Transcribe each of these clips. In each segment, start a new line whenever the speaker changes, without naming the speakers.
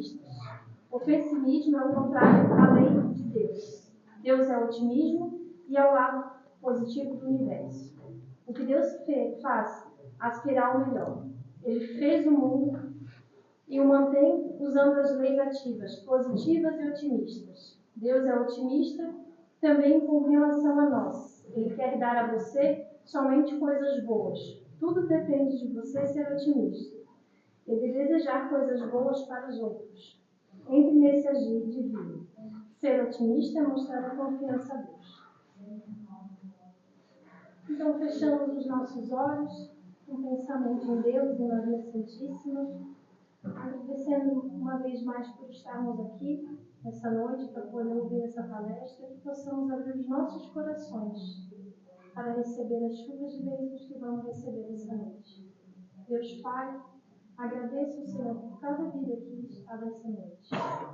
otimistas. O pessimismo é o contrário à lei de Deus. Deus é o otimismo e é o lado positivo do universo. O que Deus faz aspirar ao melhor. Ele fez o mundo e o mantém usando as leis ativas, positivas e otimistas. Deus é otimista também com relação a nós. Ele quer dar a você somente coisas boas. Tudo depende de você ser otimista. Ele desejar coisas boas para os outros. Entre nesse agir divino. Ser otimista é mostrar a confiança a Deus. Então, fechamos os nossos olhos, com pensamento em Deus e Maria Santíssima, agradecendo uma vez mais por estarmos aqui nessa noite para poder ouvir essa palestra, que possamos abrir os nossos corações para receber as chuvas de bênçãos que vamos receber essa noite. Deus Pai, agradeço, Senhor, por cada vida que está nessa noite,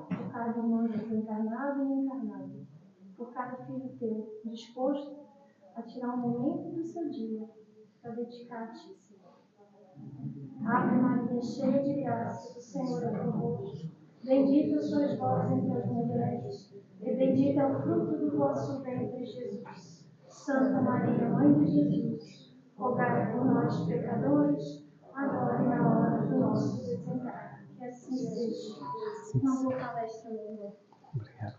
por cada irmão desencarnado e encarnado, por cada filho teu disposto a tirar um momento do seu dia para dedicar a ti, Senhor. Ave Maria, cheia de graça, o Senhor é convosco. Bendita sois vós entre as mulheres, e bendito é o fruto do vosso ventre, Jesus. Santa Maria, Mãe de Jesus, rogai por nós, pecadores, agora e na hora do nosso desencarne. Que assim seja. Não vou palestra nenhuma.
Obrigado.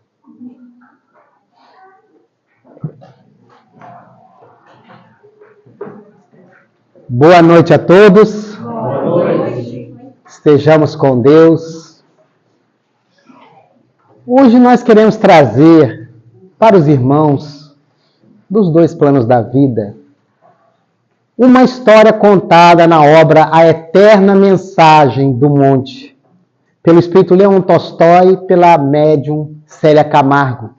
Boa noite a todos.
Boa noite.
Estejamos com Deus. Hoje nós queremos trazer para os irmãos dos dois planos da vida uma história contada na obra A Eterna Mensagem do Monte, pelo espírito Leon Tolstói e pela médium Célia Camargo,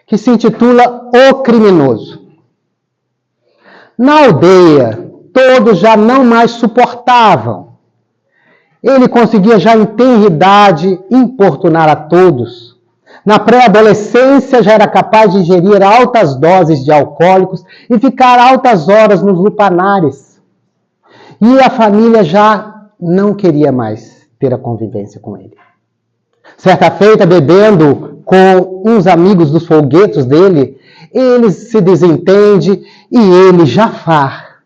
que se intitula O Criminoso. Na aldeia, todos já não mais suportavam. Ele conseguia já em tenra idade importunar a todos. Na pré-adolescência já era capaz de ingerir altas doses de alcoólicos e ficar altas horas nos lupanares. E a família já não queria mais ter a convivência com ele. Certa feita, bebendo com uns amigos dos folguetos dele, ele se desentende e ele, Jafar,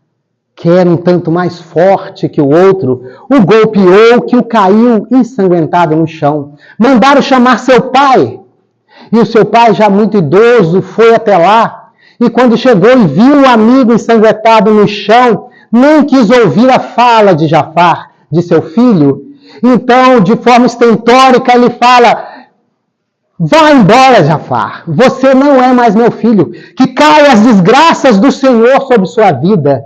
que era um tanto mais forte que o outro, o golpeou que o caiu ensanguentado no chão. Mandaram chamar seu pai. E o seu pai, já muito idoso, foi até lá. E quando chegou e viu o amigo ensanguentado no chão, nem quis ouvir a fala de Jafar, de seu filho. Então, de forma estentórica, ele fala: vá embora, Jafar, você não é mais meu filho. Que caia as desgraças do Senhor sobre sua vida.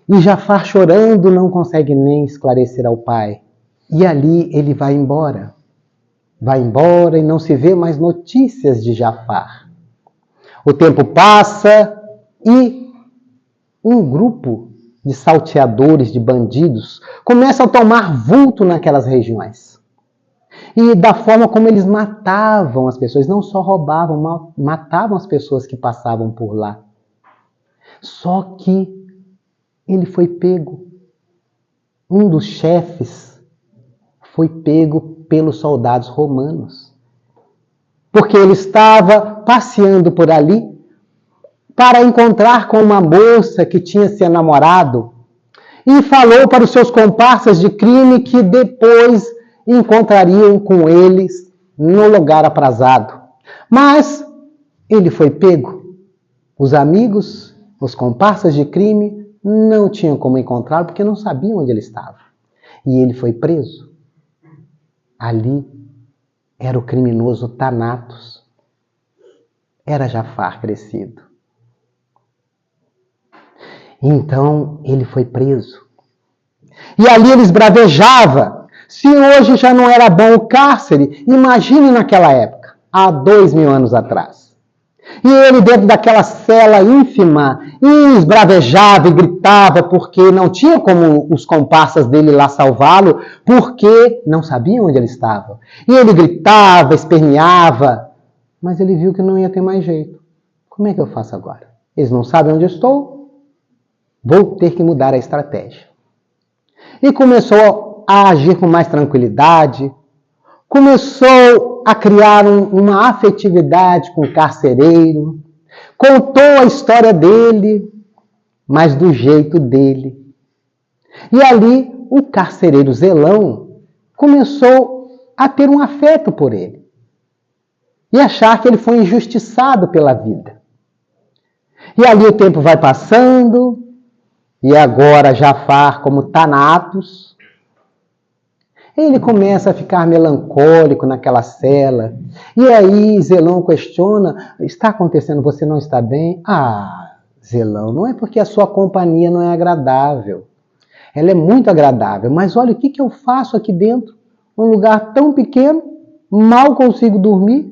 E Jafar, chorando, não consegue nem esclarecer ao pai. E ali ele vai embora. Vai embora e não se vê mais notícias de Jafar. O tempo passa e um grupo de salteadores, de bandidos, começa a tomar vulto naquelas regiões. E da forma como eles matavam as pessoas, não só roubavam, matavam as pessoas que passavam por lá. Só que ele foi pego. Um dos chefes foi pego pelos soldados romanos. Porque ele estava passeando por ali para encontrar com uma moça que tinha se namorado e falou para os seus comparsas de crime que depois encontrariam com eles no lugar aprazado. Mas ele foi pego. Os amigos, os comparsas de crime, não tinham como encontrá-lo porque não sabiam onde ele estava. E ele foi preso. Ali era o criminoso Thanatos. Era Jafar crescido. Então ele foi preso. E ali ele esbravejava. Se hoje já não era bom o cárcere, imagine naquela época, há 2000 anos atrás. E ele dentro daquela cela ínfima, e esbravejava e gritava, porque não tinha como os comparsas dele lá salvá-lo, porque não sabiam onde ele estava. E ele gritava, esperneava, mas ele viu que não ia ter mais jeito. Como é que eu faço agora? Eles não sabem onde eu estou? Vou ter que mudar a estratégia. E começou a agir com mais tranquilidade, começou a criar uma afetividade com o carcereiro, contou a história dele, mas do jeito dele. E ali o carcereiro Zelão começou a ter um afeto por ele e achar que ele foi injustiçado pela vida. E ali o tempo vai passando, e agora Jafar, como Thanatos, ele começa a ficar melancólico naquela cela. E aí Zelão questiona: está acontecendo, você não está bem? Ah, Zelão, não é porque a sua companhia não é agradável. Ela é muito agradável, mas olha o que eu faço aqui dentro. Um lugar tão pequeno, mal consigo dormir.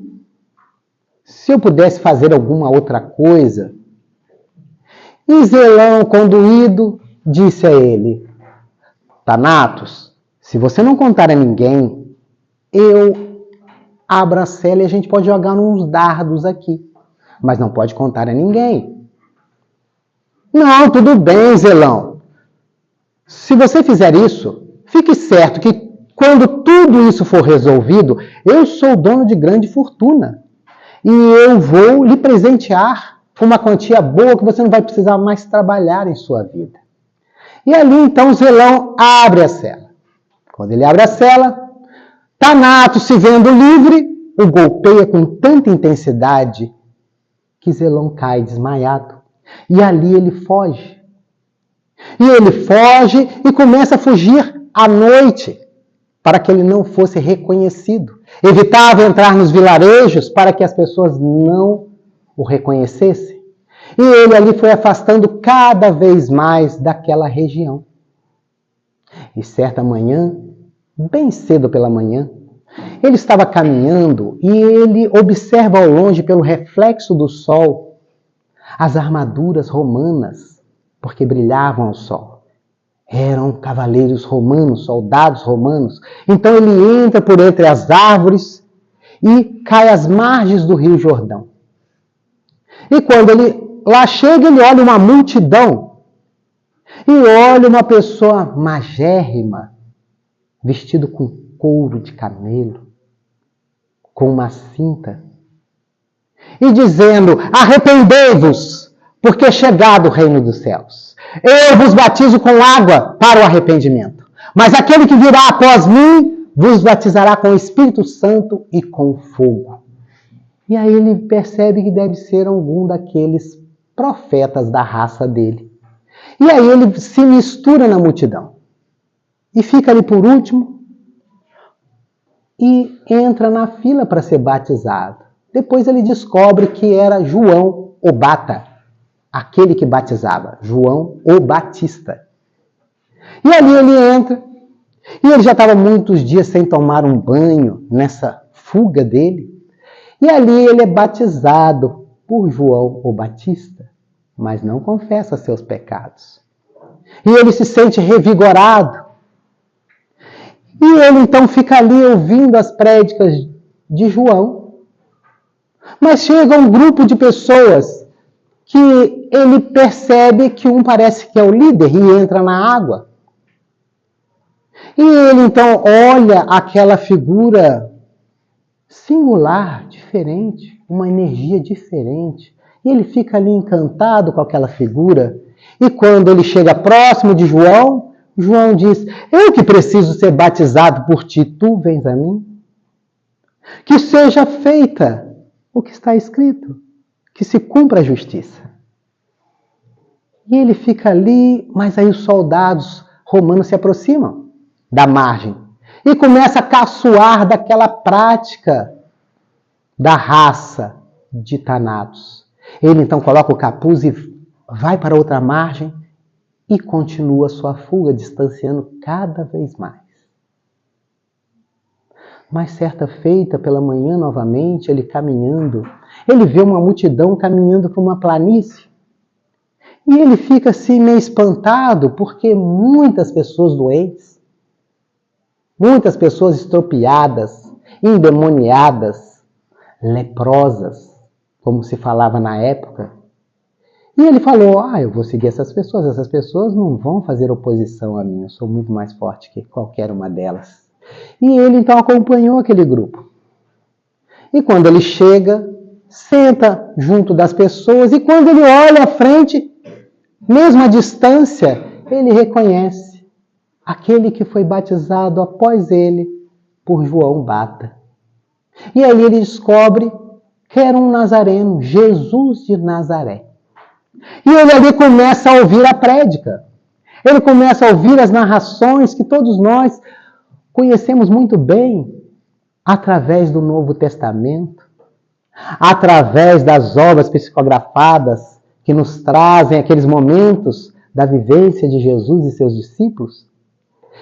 Se eu pudesse fazer alguma outra coisa. E Zelão, conduído, disse a ele: Thanatos, se você não contar a ninguém, eu abro a cela e a gente pode jogar uns dardos aqui. Mas não pode contar a ninguém. Não, tudo bem, Zelão. Se você fizer isso, fique certo que quando tudo isso for resolvido, eu sou dono de grande fortuna. E eu vou lhe presentear com uma quantia boa que você não vai precisar mais trabalhar em sua vida. E ali então Zelão abre a cela. Quando ele abre a cela, Thanatos, se vendo livre, o golpeia com tanta intensidade que Zelão cai desmaiado. E ali ele foge. E ele foge e começa a fugir à noite, para que ele não fosse reconhecido. Evitava entrar nos vilarejos para que as pessoas não o reconhecessem. E ele ali foi afastando cada vez mais daquela região. E certa manhã, bem cedo pela manhã, ele estava caminhando e ele observa ao longe, pelo reflexo do sol, as armaduras romanas, porque brilhavam ao sol. Eram cavaleiros romanos, soldados romanos. Então ele entra por entre as árvores e cai às margens do rio Jordão. E quando ele lá chega, ele olha uma multidão e olha uma pessoa magérrima, vestido com couro de camelo, com uma cinta, e dizendo: arrependei-vos, porque é chegado o reino dos céus. Eu vos batizo com água para o arrependimento, mas aquele que virá após mim vos batizará com o Espírito Santo e com fogo. E aí ele percebe que deve ser algum daqueles profetas da raça dele. E aí ele se mistura na multidão e fica ali por último e entra na fila para ser batizado. Depois ele descobre que era João o Bata, aquele que batizava, João o Batista. E ali ele entra, e ele já estava muitos dias sem tomar um banho nessa fuga dele, e ali ele é batizado por João o Batista, mas não confessa seus pecados. E ele se sente revigorado. E ele então fica ali ouvindo as prédicas de João. Mas chega um grupo de pessoas que ele percebe que um parece que é o líder e entra na água. E ele então olha aquela figura singular, diferente, uma energia diferente. E ele fica ali encantado com aquela figura. E quando ele chega próximo de João, João diz: eu que preciso ser batizado por ti, tu vens a mim? Que seja feita o que está escrito, que se cumpra a justiça. E ele fica ali, mas aí os soldados romanos se aproximam da margem e começa a caçoar daquela prática da raça de Thanatos. Ele então coloca o capuz e vai para outra margem e continua sua fuga, distanciando cada vez mais. Mas certa feita, pela manhã novamente, ele caminhando, ele vê uma multidão caminhando por uma planície. E ele fica assim meio espantado, porque muitas pessoas doentes, muitas pessoas estropiadas, endemoniadas, leprosas, como se falava na época. E ele falou: eu vou seguir essas pessoas não vão fazer oposição a mim, eu sou muito mais forte que qualquer uma delas. E ele então acompanhou aquele grupo. E quando ele chega, senta junto das pessoas, e quando ele olha à frente, mesmo à distância, ele reconhece aquele que foi batizado após ele por João Bata. E aí ele descobre que era um nazareno, Jesus de Nazaré. E ele ali começa a ouvir a prédica. Ele começa a ouvir as narrações que todos nós conhecemos muito bem através do Novo Testamento, através das obras psicografadas que nos trazem aqueles momentos da vivência de Jesus e seus discípulos.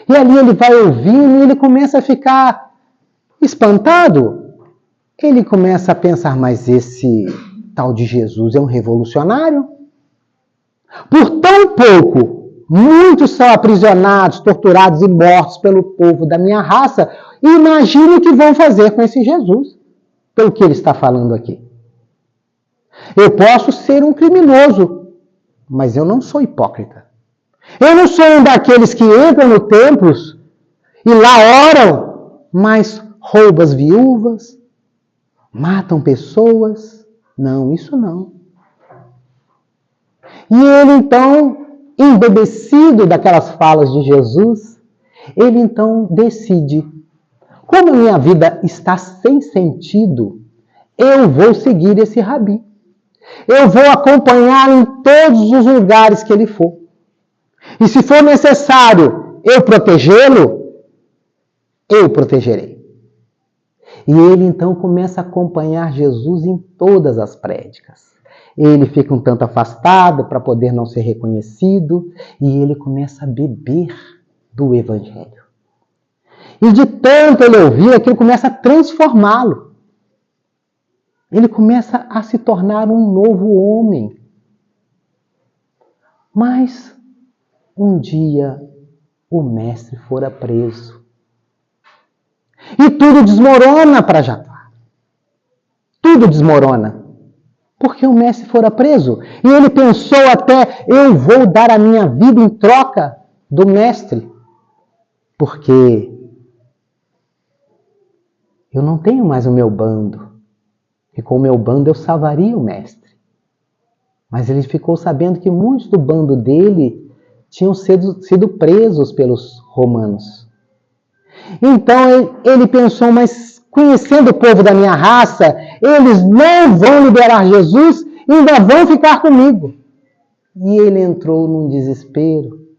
E ali ele vai ouvindo e ele começa a ficar espantado. Ele começa a pensar, mas esse tal de Jesus é um revolucionário? Por tão pouco, muitos são aprisionados, torturados e mortos pelo povo da minha raça. Imagine o que vão fazer com esse Jesus, pelo que ele está falando aqui. Eu posso ser um criminoso, mas eu não sou hipócrita. Eu não sou um daqueles que entram no templos e lá oram, mas roubam as viúvas, matam pessoas. Não, isso não. E ele então, embebecido daquelas falas de Jesus, ele então decide, como a minha vida está sem sentido, eu vou seguir esse rabi. Eu vou acompanhar em todos os lugares que ele for. E se for necessário eu protegê-lo, eu protegerei. E ele então começa a acompanhar Jesus em todas as prédicas. Ele fica um tanto afastado para poder não ser reconhecido e ele começa a beber do Evangelho. E de tanto ele ouvir, aquilo começa a transformá-lo. Ele começa a se tornar um novo homem. Mas um dia o mestre fora preso. E tudo desmorona para Jafar. Tudo desmorona. Porque o mestre fora preso. E ele pensou até, eu vou dar a minha vida em troca do mestre. Porque eu não tenho mais o meu bando. E com o meu bando eu salvaria o mestre. Mas ele ficou sabendo que muitos do bando dele tinham sido presos pelos romanos. Então ele pensou, mas conhecendo o povo da minha raça, eles não vão liberar Jesus e ainda vão ficar comigo. E ele entrou num desespero,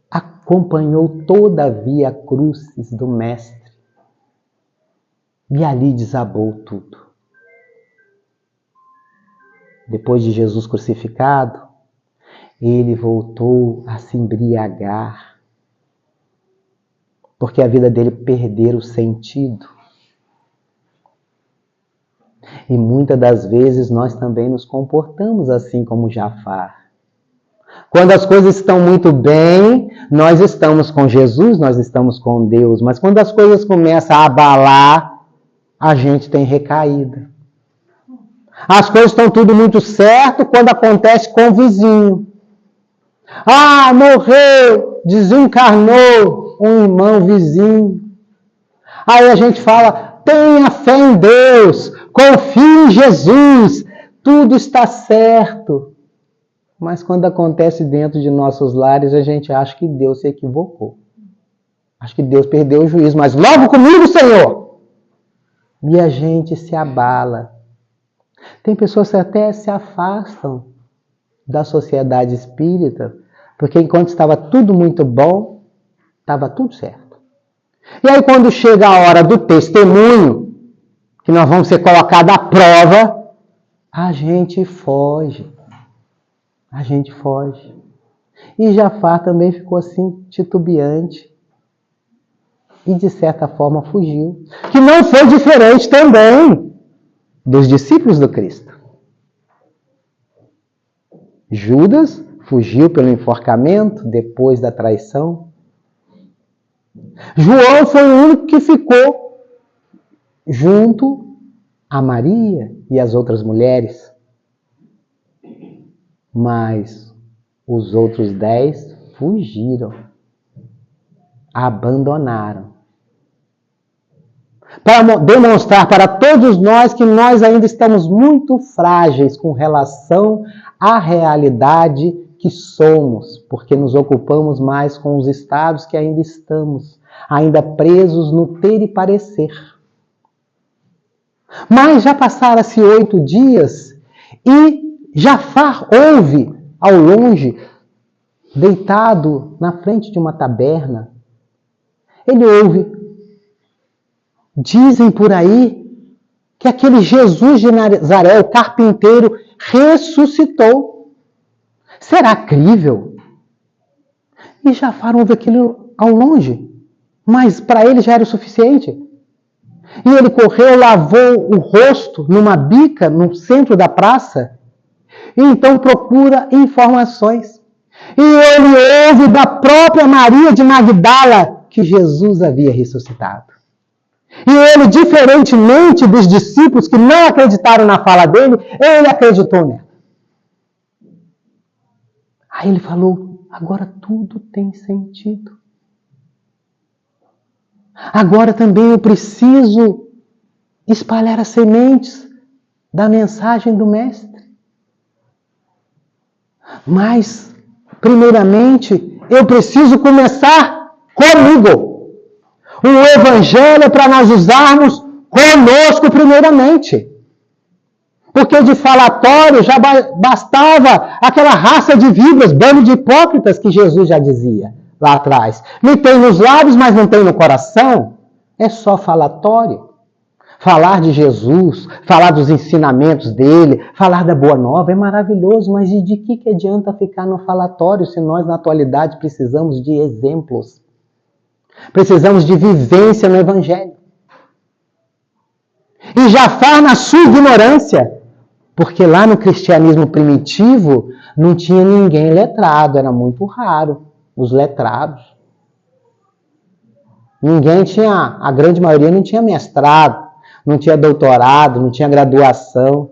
acompanhou toda a via crucis do mestre. E ali desabou tudo. Depois de Jesus crucificado, ele voltou a se embriagar, porque a vida dele perdeu o sentido. E muitas das vezes nós também nos comportamos assim como Jafar. Quando as coisas estão muito bem, nós estamos com Jesus, nós estamos com Deus, mas quando as coisas começam a abalar, a gente tem recaída. As coisas estão tudo muito certo quando acontece com o vizinho. Ah, morreu, desencarnou um irmão vizinho. Aí a gente fala, tenha fé em Deus, confie em Jesus, tudo está certo. Mas quando acontece dentro de nossos lares, a gente acha que Deus se equivocou. Acho que Deus perdeu o juízo, mas logo comigo, Senhor! E a gente se abala. Tem pessoas que até se afastam da sociedade espírita, porque enquanto estava tudo muito bom, estava tudo certo. E aí quando chega a hora do testemunho, que nós vamos ser colocados à prova, a gente foge. A gente foge. E Jafar também ficou assim, titubeante. E de certa forma fugiu. Que não foi diferente também dos discípulos do Cristo. Judas fugiu pelo enforcamento, depois da traição. João foi o único que ficou junto a Maria e as outras mulheres. Mas os outros 10 fugiram, abandonaram, para demonstrar para todos nós que nós ainda estamos muito frágeis com relação à realidade que somos, porque nos ocupamos mais com os estados que ainda estamos, ainda presos no ter e parecer. Mas já passaram-se 8 dias e Jafar ouve ao longe, deitado na frente de uma taberna, ele ouve. Dizem por aí que aquele Jesus de Nazaré, o carpinteiro, ressuscitou. Será crível? E Jafar ouve aquilo ao longe, mas para ele já era o suficiente. E ele correu, lavou o rosto numa bica no centro da praça, e então procura informações. E ele ouve da própria Maria de Magdala que Jesus havia ressuscitado. E ele, diferentemente dos discípulos que não acreditaram na fala dele, ele acreditou nela. Aí ele falou, agora tudo tem sentido. Agora também eu preciso espalhar as sementes da mensagem do Mestre. Mas, primeiramente, eu preciso começar comigo. O Evangelho é para nós usarmos conosco primeiramente. Porque de falatório já bastava aquela raça de víboras, bando de hipócritas que Jesus já dizia lá atrás. Me tem nos lábios, mas não tem no coração. É só falatório. Falar de Jesus, falar dos ensinamentos dele, falar da boa nova é maravilhoso, mas de que adianta ficar no falatório se nós na atualidade precisamos de exemplos? Precisamos de vivência no Evangelho. E Jafar na sua ignorância, porque lá no cristianismo primitivo não tinha ninguém letrado, era muito raro os letrados. Ninguém tinha, a grande maioria não tinha mestrado, não tinha doutorado, não tinha graduação.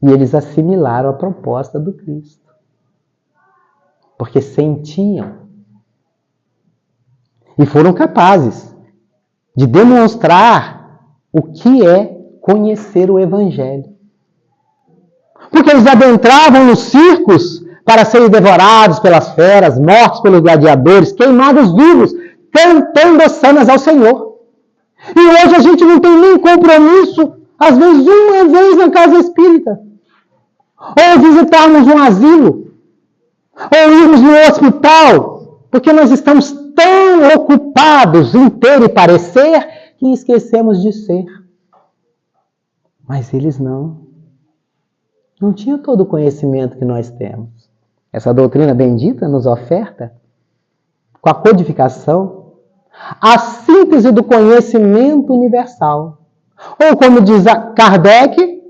E eles assimilaram a proposta do Cristo. Porque sentiam. E foram capazes de demonstrar o que é conhecer o Evangelho. Porque eles adentravam nos circos para serem devorados pelas feras, mortos pelos gladiadores, queimados vivos, cantando as sanas ao Senhor. E hoje a gente não tem nem compromisso, às vezes uma vez na casa espírita. Ou visitarmos um asilo, ou irmos no hospital, porque nós estamos tão ocupados em ter e parecer que esquecemos de ser. Mas eles não tinham todo o conhecimento que nós temos. Essa doutrina bendita nos oferta, com a codificação, a síntese do conhecimento universal. Ou como diz Kardec,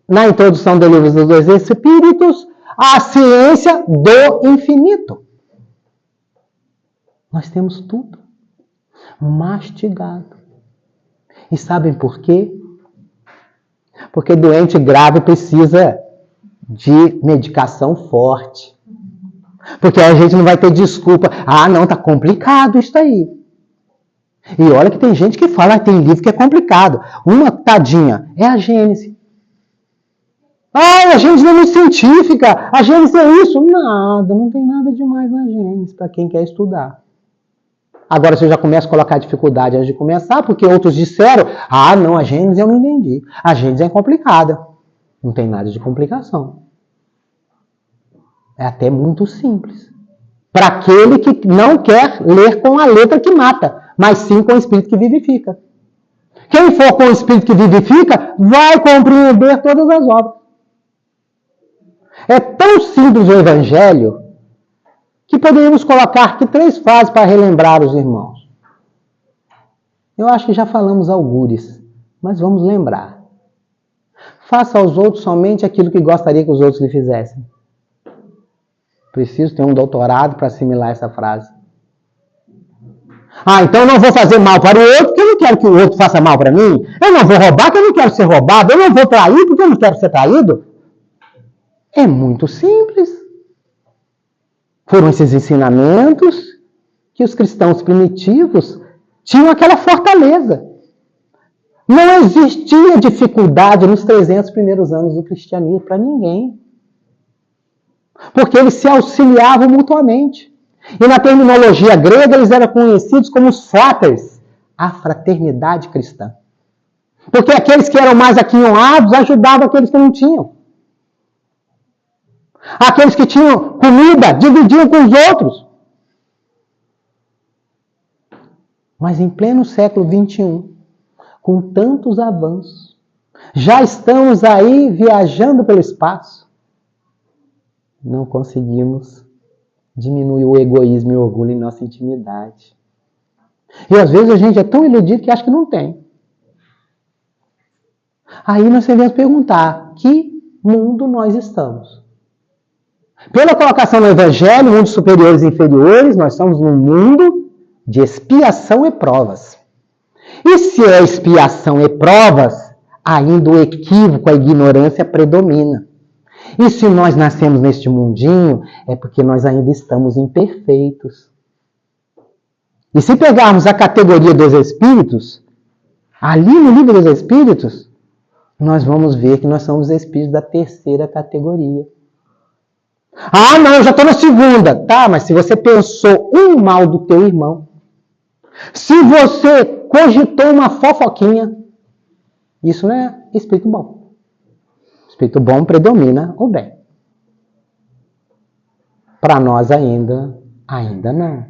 na introdução do Livro dos Dois Espíritos, a ciência do infinito. Nós temos tudo mastigado. E sabem por quê? Porque doente grave precisa de medicação forte. Porque a gente não vai ter desculpa. Ah, não, tá complicado isso aí. E olha que tem gente que fala que tem livro que é complicado. Uma tadinha é a Gênese. Ah, a Gênese não é muito científica. A Gênese é isso. Nada, não tem nada demais na Gênese para quem quer estudar. Agora você já começa a colocar dificuldade antes de começar, porque outros disseram, ah, não, a Gênese eu não entendi. A Gênese é complicada. Não tem nada de complicação. É até muito simples. Para aquele que não quer ler com a letra que mata, mas sim com o espírito que vivifica. Quem for com o espírito que vivifica, vai compreender todas as obras. É tão simples o Evangelho que poderíamos colocar aqui 3 fases para relembrar os irmãos. Eu acho que já falamos algures, mas vamos lembrar. Faça aos outros somente aquilo que gostaria que os outros lhe fizessem. Preciso ter um doutorado para assimilar essa frase. Ah, então eu não vou fazer mal para o outro, porque eu não quero que o outro faça mal para mim. Eu não vou roubar, porque eu não quero ser roubado. Eu não vou trair, porque eu não quero ser traído. É muito simples. Foram esses ensinamentos que os cristãos primitivos tinham aquela fortaleza. Não existia dificuldade nos 300 primeiros anos do cristianismo para ninguém. Porque eles se auxiliavam mutuamente. E na terminologia grega, eles eram conhecidos como os fratres, a fraternidade cristã. Porque aqueles que eram mais aquinhoados ajudavam aqueles que não tinham. Aqueles que tinham comida dividiam com os outros. Mas em pleno século XXI, com tantos avanços, já estamos aí viajando pelo espaço, não conseguimos diminuir o egoísmo e o orgulho em nossa intimidade. E às vezes a gente é tão iludido que acha que não tem. Aí nós devemos perguntar, que mundo nós estamos? Pela colocação no Evangelho, mundos superiores e inferiores, nós estamos num mundo de expiação e provas. E se é expiação e provas, ainda o equívoco, a ignorância predomina. E se nós nascemos neste mundinho, é porque nós ainda estamos imperfeitos. E se pegarmos a categoria dos espíritos, ali no livro dos espíritos, nós vamos ver que nós somos espíritos da terceira categoria. Ah, não, eu já estou na segunda. Tá, mas se você pensou um mal do teu irmão, se você cogitou uma fofoquinha, isso não é espírito bom. Espírito bom predomina o bem. Para nós ainda não.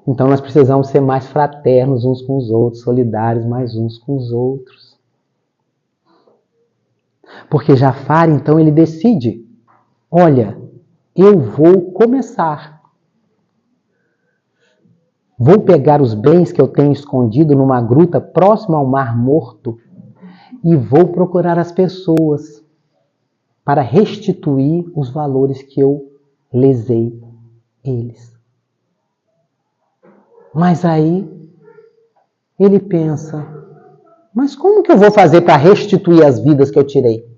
Então nós precisamos ser mais fraternos uns com os outros, solidários mais uns com os outros. Porque Jafar, então, ele decide, olha, eu vou começar. Vou pegar os bens que eu tenho escondido numa gruta próxima ao Mar Morto e vou procurar as pessoas para restituir os valores que eu lesei eles. Mas aí ele pensa, mas como que eu vou fazer para restituir as vidas que eu tirei?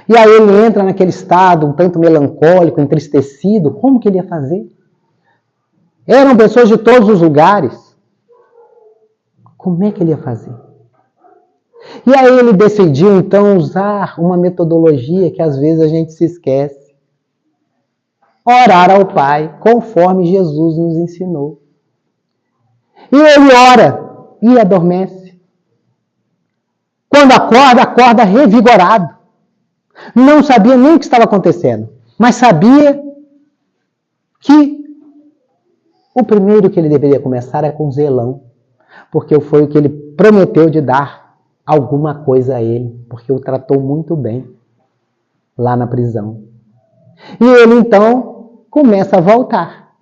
E aí ele entra naquele estado um tanto melancólico, entristecido, como que ele ia fazer? Eram pessoas de todos os lugares. Como é que ele ia fazer? E aí ele decidiu, então, usar uma metodologia que às vezes a gente se esquece. Orar ao Pai, conforme Jesus nos ensinou. E ele ora e adormece. Quando acorda, acorda revigorado. Não sabia nem o que estava acontecendo, mas sabia que o primeiro que ele deveria começar é com Zelão, porque foi o que ele prometeu de dar alguma coisa a ele, porque o tratou muito bem lá na prisão. E ele então começa a voltar.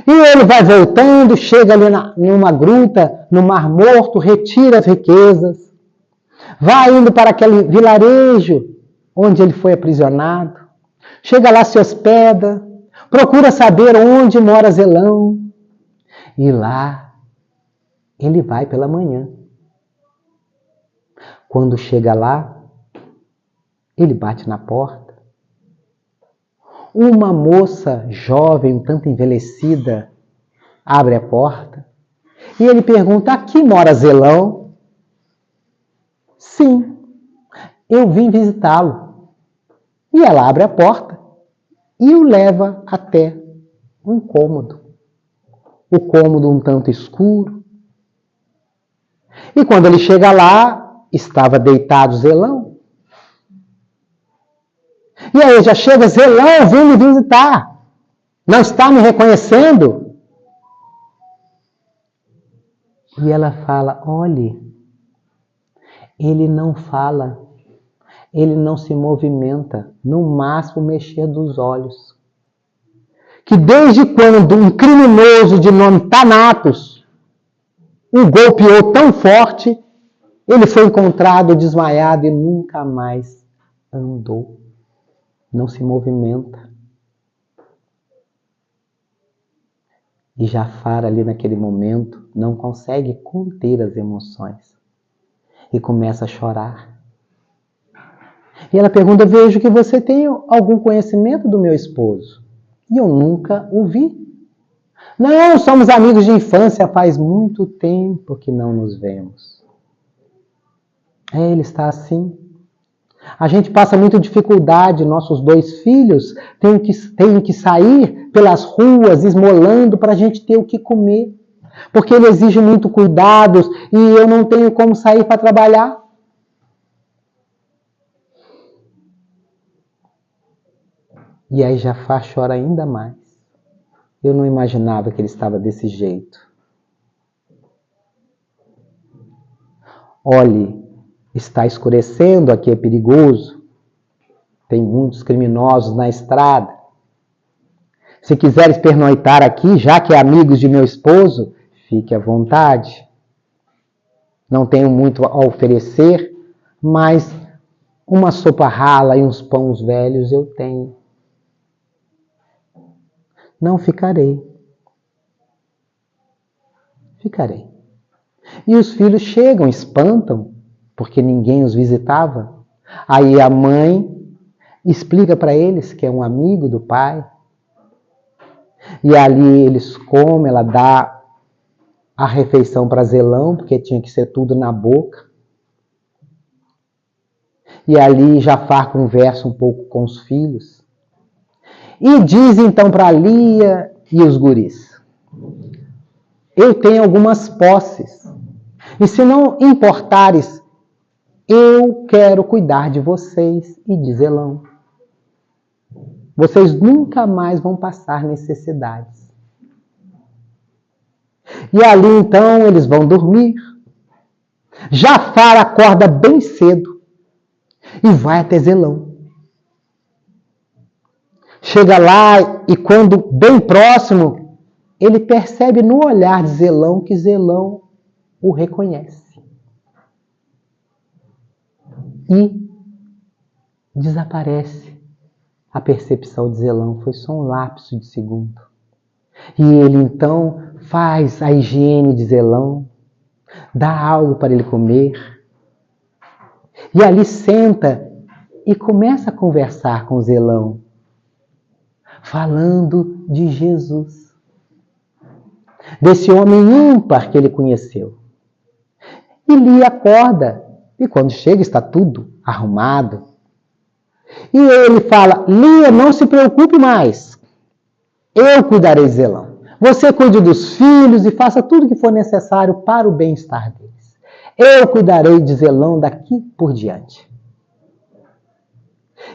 E ele vai voltando, chega ali numa gruta, no Mar Morto, retira as riquezas, vai indo para aquele vilarejo onde ele foi aprisionado, chega lá, se hospeda, procura saber onde mora Zelão, e lá ele vai pela manhã. Quando chega lá, ele bate na porta. Uma moça jovem, um tanto envelhecida, abre a porta e ele pergunta, aqui mora Zelão? Sim, eu vim visitá-lo. E ela abre a porta e o leva até um cômodo. O cômodo um tanto escuro. E quando ele chega lá, estava deitado Zelão. E aí já chega, Zelão, vim me visitar. Não está me reconhecendo? E ela fala, olhe, ele não fala, ele não se movimenta, no máximo mexer dos olhos. Que desde quando um criminoso de nome Thanatos o golpeou tão forte, ele foi encontrado desmaiado e nunca mais andou. Não se movimenta. E Jafar ali naquele momento não consegue conter as emoções. E começa a chorar. E ela pergunta, vejo que você tem algum conhecimento do meu esposo. E eu nunca o vi. Não, somos amigos de infância, faz muito tempo que não nos vemos. Ele está assim. A gente passa muita dificuldade, nossos 2 filhos têm que sair pelas ruas esmolando para a gente ter o que comer. Porque ele exige muito cuidados e eu não tenho como sair para trabalhar. E aí Jafar chora ainda mais. Eu não imaginava que ele estava desse jeito. Olhe, está escurecendo, aqui é perigoso. Tem muitos criminosos na estrada. Se quiseres pernoitar aqui, já que é amigos de meu esposo, fique à vontade. Não tenho muito a oferecer, mas uma sopa rala e uns pães velhos eu tenho. Não ficarei. Ficarei. E os filhos chegam, espantam, porque ninguém os visitava. Aí a mãe explica para eles que é um amigo do pai. E ali eles comem, ela dá a refeição para Zelão, porque tinha que ser tudo na boca. E ali Jafar conversa um pouco com os filhos. E diz então para Lia e os guris: eu tenho algumas posses. E se não importares, eu quero cuidar de vocês e de Zelão. Vocês nunca mais vão passar necessidades. E ali então eles vão dormir. Jafar acorda bem cedo e vai até Zelão. Chega lá e quando bem próximo, ele percebe no olhar de Zelão que Zelão o reconhece. E desaparece. A percepção de Zelão foi só um lapso de segundo. E ele então faz a higiene de Zelão, dá algo para ele comer, e ali senta e começa a conversar com Zelão, falando de Jesus, desse homem ímpar que ele conheceu. E Lia acorda, e quando chega está tudo arrumado. E ele fala: Lia, não se preocupe mais, eu cuidarei de Zelão. Você cuide dos filhos e faça tudo o que for necessário para o bem-estar deles. Eu cuidarei de Zelão daqui por diante.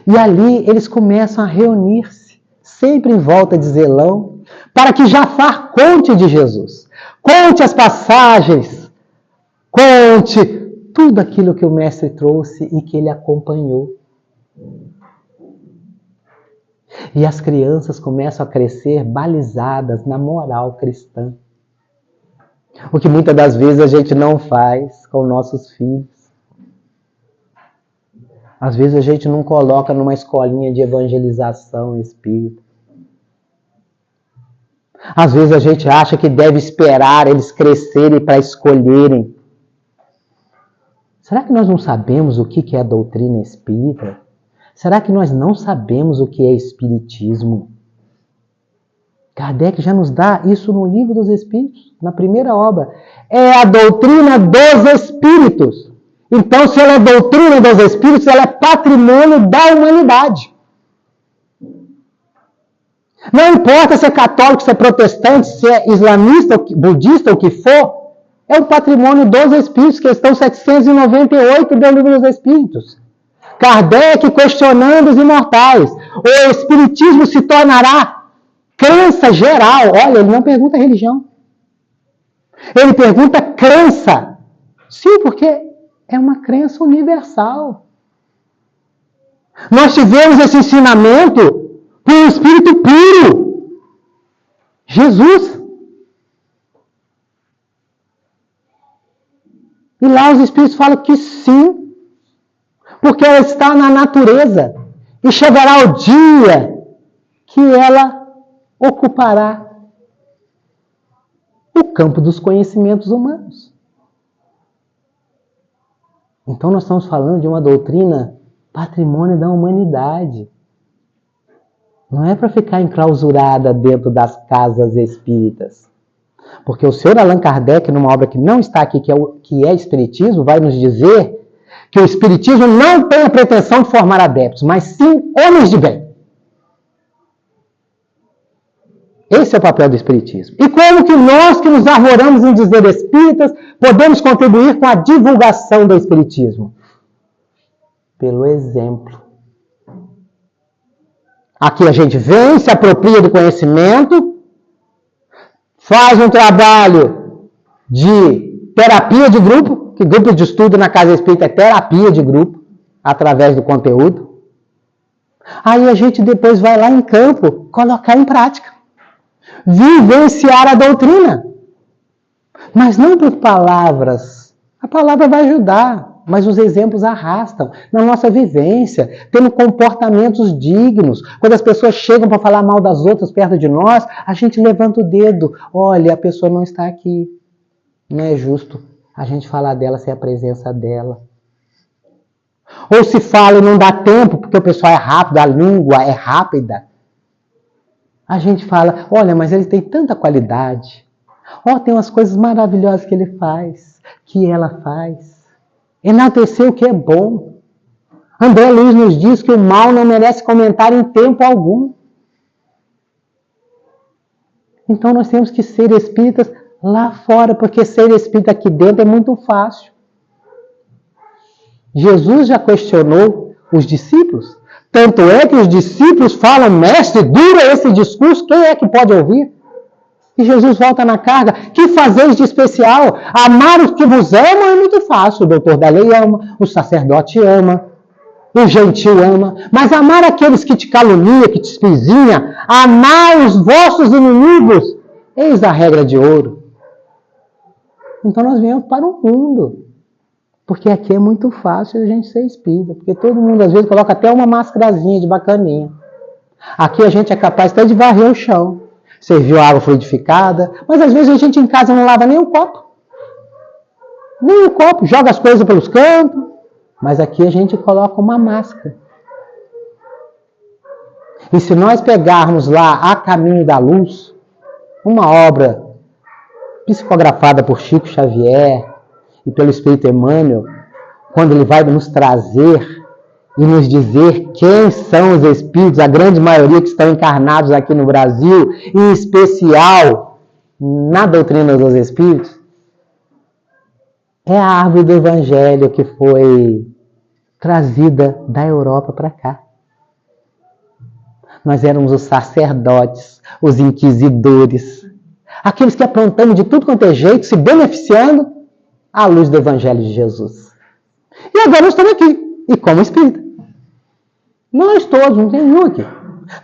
E ali eles começam a reunir-se, sempre em volta de Zelão, para que Jafar conte de Jesus. Conte as passagens, conte tudo aquilo que o mestre trouxe e que ele acompanhou. E as crianças começam a crescer balizadas na moral cristã. O que muitas das vezes a gente não faz com nossos filhos. Às vezes a gente não coloca numa escolinha de evangelização espírita. Às vezes a gente acha que deve esperar eles crescerem para escolherem. Será que nós não sabemos o que é a doutrina espírita? Será que nós não sabemos o que é espiritismo? Kardec já nos dá isso no Livro dos Espíritos, na primeira obra. É a doutrina dos espíritos. Então, se ela é doutrina dos espíritos, ela é patrimônio da humanidade. Não importa se é católico, se é protestante, se é islamista, budista, o que for, é o patrimônio dos espíritos, questão 798 do Livro dos Espíritos. Kardec questionando os imortais. O espiritismo se tornará crença geral. Olha, ele não pergunta religião. Ele pergunta crença. Sim, porque é uma crença universal. Nós tivemos esse ensinamento por um espírito puro. Jesus. E lá os espíritos falam que sim, porque ela está na natureza. E chegará o dia que ela ocupará o campo dos conhecimentos humanos. Então nós estamos falando de uma doutrina patrimônio da humanidade. Não é para ficar enclausurada dentro das casas espíritas. Porque o senhor Allan Kardec, numa obra que não está aqui, que é Espiritismo, vai nos dizer que o Espiritismo não tem a pretensão de formar adeptos, mas sim homens de bem. Esse é o papel do Espiritismo. E como que nós que nos arvoramos em dizer espíritas podemos contribuir com a divulgação do Espiritismo? Pelo exemplo. Aqui a gente vem, se apropria do conhecimento, faz um trabalho de terapia de grupo, que grupo de estudo na Casa Espírita é terapia de grupo, através do conteúdo. Aí a gente depois vai lá em campo, colocar em prática. Vivenciar a doutrina. Mas não por palavras. A palavra vai ajudar, mas os exemplos arrastam na nossa vivência, tendo comportamentos dignos. Quando as pessoas chegam para falar mal das outras perto de nós, a gente levanta o dedo. Olha, a pessoa não está aqui. Não é justo a gente falar dela sem a presença dela. Ou se fala e não dá tempo, porque o pessoal é rápido, a língua é rápida. A gente fala, olha, mas ele tem tanta qualidade. Tem umas coisas maravilhosas que ele faz, que ela faz. Enaltecer o que é bom. André Luiz nos diz que o mal não merece comentário em tempo algum. Então nós temos que ser espíritas lá fora, porque ser espírita aqui dentro é muito fácil. Jesus já questionou os discípulos. Tanto é que os discípulos falam, mestre, dura esse discurso, quem é que pode ouvir? E Jesus volta na carga, que fazeis de especial? Amar os que vos amam é muito fácil, o doutor da lei ama, o sacerdote ama, o gentil ama, mas amar aqueles que te caluniam, que te espizinham, amar os vossos inimigos, eis a regra de ouro. Então nós viemos para o mundo. Porque aqui é muito fácil a gente ser espírita. Porque todo mundo, às vezes, coloca até uma máscarazinha de bacaninha. Aqui a gente é capaz até de varrer o chão. Serviu água fluidificada. Mas, às vezes, a gente em casa não lava nem o copo. Nem o copo. Joga as coisas pelos cantos. Mas aqui a gente coloca uma máscara. E se nós pegarmos lá A Caminho da Luz, uma obra psicografada por Chico Xavier, e pelo Espírito Emmanuel, quando ele vai nos trazer e nos dizer quem são os espíritos, a grande maioria que estão encarnados aqui no Brasil, em especial na doutrina dos espíritos, é a árvore do Evangelho que foi trazida da Europa para cá. Nós éramos os sacerdotes, os inquisidores, aqueles que aprontamos de tudo quanto é jeito, se beneficiando à luz do Evangelho de Jesus. E agora nós estamos aqui, e como espírita. Nós todos, não tem nenhum aqui.